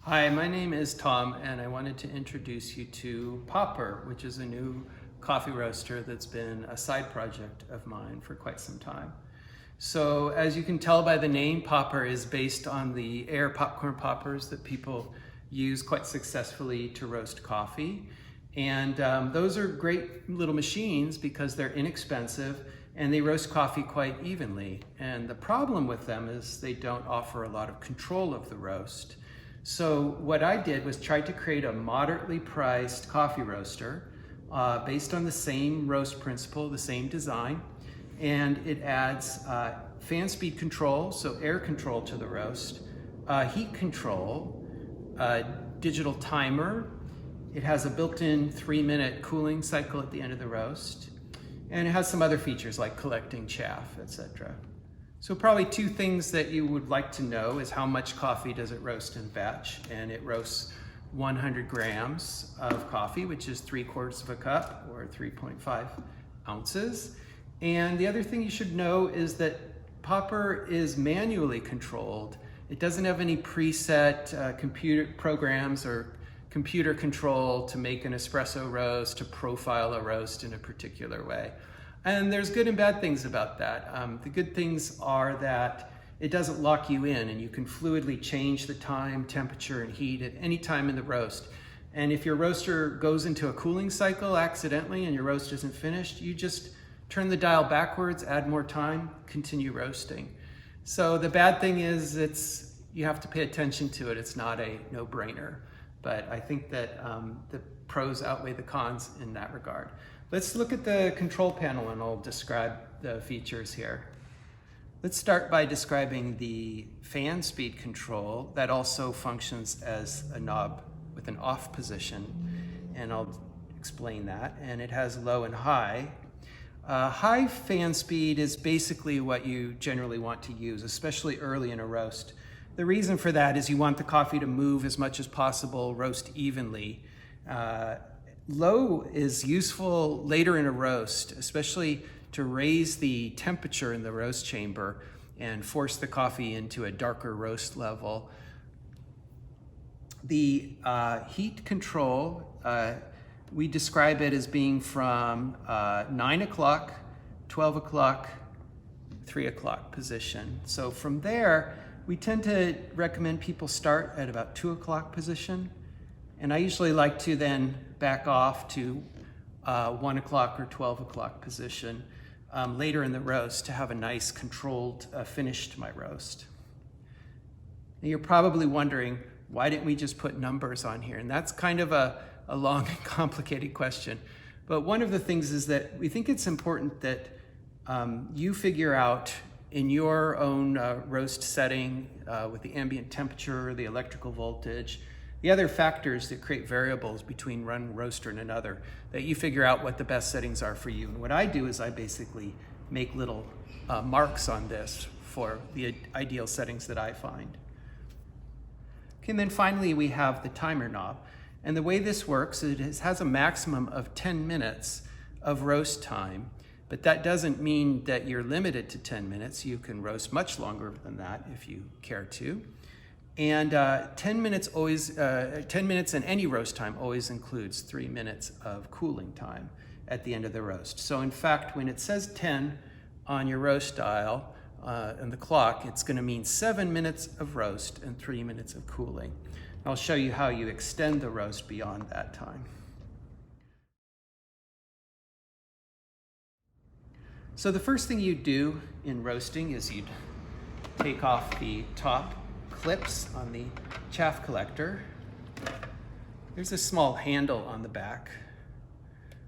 Hi, my name is Tom, and I wanted to introduce you to Popper, which is a new coffee roaster that's been a side project of mine for quite some time. So as you can tell by the name, Popper is based on the air popcorn poppers that people use quite successfully to roast coffee. And those are great little machines because they're inexpensive and they roast coffee quite evenly. And the problem with them is they don't offer a lot of control of the roast. So what I did was try to create a moderately priced coffee roaster based on the same roast principle, the same design, and it adds fan speed control, so air control to the roast, heat control, digital timer. It has a built-in 3-minute cooling cycle at the end of the roast, and it has some other features like collecting chaff, etc. So probably two things that you would like to know is how much coffee does it roast in a batch, and it roasts 100 grams of coffee, which is 3/4 of a cup or 3.5 ounces. And the other thing you should know is that Popper is manually controlled. It doesn't have any preset computer programs or computer control to make an espresso roast, to profile a roast in a particular way. And there's good and bad things about that. The good things are that it doesn't lock you in and you can fluidly change the time, temperature, and heat at any time in the roast. And if your roaster goes into a cooling cycle accidentally and your roast isn't finished, you just turn the dial backwards, add more time, continue roasting. So the bad thing is you have to pay attention to it. It's not a no-brainer. But I think that the pros outweigh the cons in that regard. Let's look at the control panel and I'll describe the features here. Let's start by describing the fan speed control that also functions as a knob with an off position, and I'll explain that. And it has low and high. High fan speed is basically what you generally want to use, especially early in a roast. The reason for that is you want the coffee to move as much as possible, roast evenly. Low is useful later in a roast, especially to raise the temperature in the roast chamber and force the coffee into a darker roast level. The heat control, we describe it as being from 9 o'clock, 12 o'clock, 3 o'clock position. So from there, we tend to recommend people start at about 2 o'clock position. And I usually like to then back off to 1 o'clock or 12 o'clock position later in the roast to have a nice controlled finish to my roast. Now you're probably wondering, why didn't we just put numbers on here? And that's kind of a long and complicated question. But one of the things is that we think it's important that you figure out in your own roast setting with the ambient temperature, the electrical voltage, the other factors that create variables between one roaster and another, that you figure out what the best settings are for you. And what I do is I basically make little marks on this for the ideal settings that I find. Okay, and then finally we have the timer knob. And the way this works, it has a maximum of 10 minutes of roast time. But that doesn't mean that you're limited to 10 minutes. You can roast much longer than that if you care to. And 10 minutes in any roast time always includes 3 minutes of cooling time at the end of the roast. So in fact, when it says 10 on your roast dial and the clock, it's going to mean 7 minutes of roast and 3 minutes of cooling. I'll show you how you extend the roast beyond that time. So the first thing you do in roasting is you'd take off the top clips on the chaff collector. There's a small handle on the back,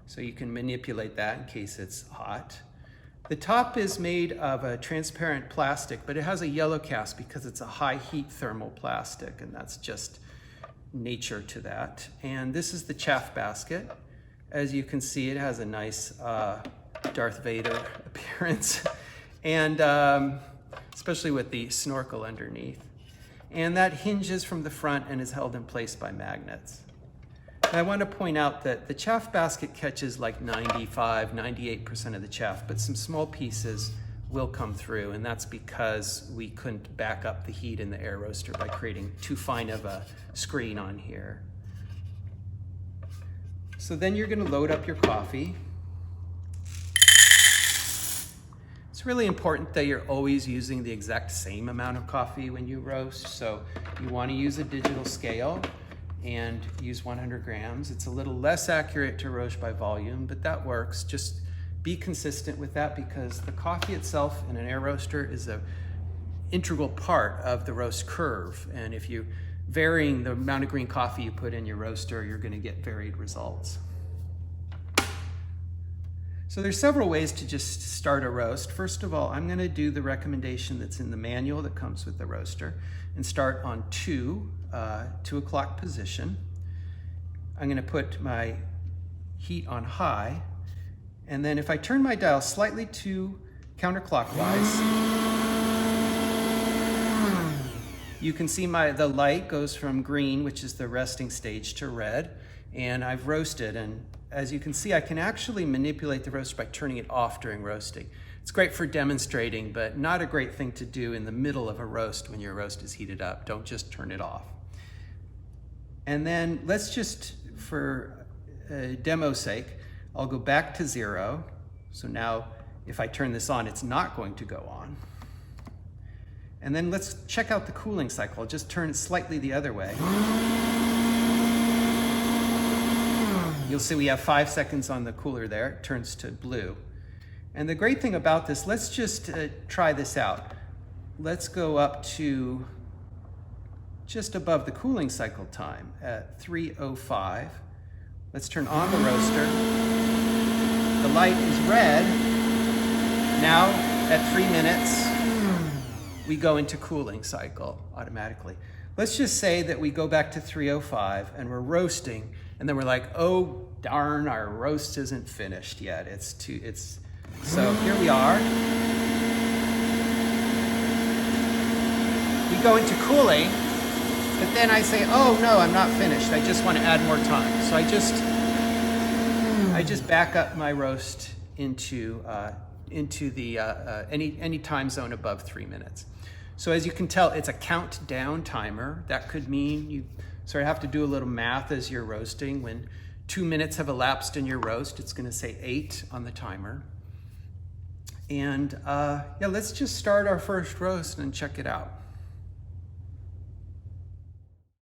so you can manipulate that in case it's hot. The top is made of a transparent plastic, but it has a yellow cast because it's a high heat thermal plastic, and that's just nature to that. And this is the Chaff Basket. As you can see, it has a nice Darth Vader appearance, and especially with the snorkel underneath. And that hinges from the front and is held in place by magnets. And I want to point out that the Chaff Basket catches like 95, 98% of the chaff, but some small pieces will come through, and that's because we couldn't back up the heat in the air roaster by creating too fine of a screen on here. So then you're going to load up your coffee. It's really important that you're always using the exact same amount of coffee when you roast. So you want to use a digital scale and use 100 grams. It's a little less accurate to roast by volume, but that works. Just be consistent with that, because the coffee itself in an air roaster is an integral part of the roast curve. And if you're varying the amount of green coffee you put in your roaster, you're going to get varied results. So there's several ways to just start a roast. First of all, I'm going to do the recommendation that's in the manual that comes with the roaster and start on 2 o'clock position. I'm going to put my heat on high, and then if I turn my dial slightly to counterclockwise, you can see the light goes from green, which is the resting stage, to red, and I've roasted. And as you can see, I can actually manipulate the roaster by turning it off during roasting. It's great for demonstrating, but not a great thing to do in the middle of a roast when your roast is heated up. Don't just turn it off. And then let's just, for demo's sake, I'll go back to 0. So now if I turn this on, it's not going to go on. And then let's check out the cooling cycle. I'll just turn it slightly the other way. You'll see we have 5 seconds on the cooler there. It turns to blue. And the great thing about this, let's just try this out. Let's go up to just above the cooling cycle time at 3:05. Let's turn on the roaster. The light is red. Now at 3 minutes, we go into cooling cycle automatically. Let's just say that we go back to 3:05 and we're roasting, and then we're like, oh darn, our roast isn't finished yet. So here we are. We go into cooling, but then I say, oh no, I'm not finished. I just want to add more time. So I just back up my roast into the any time zone above 3 minutes. So as you can tell, it's a countdown timer. That could mean you sort of have to do a little math as you're roasting. When 2 minutes have elapsed in your roast, it's going to say 8 on the timer. And yeah, let's just start our first roast and check it out.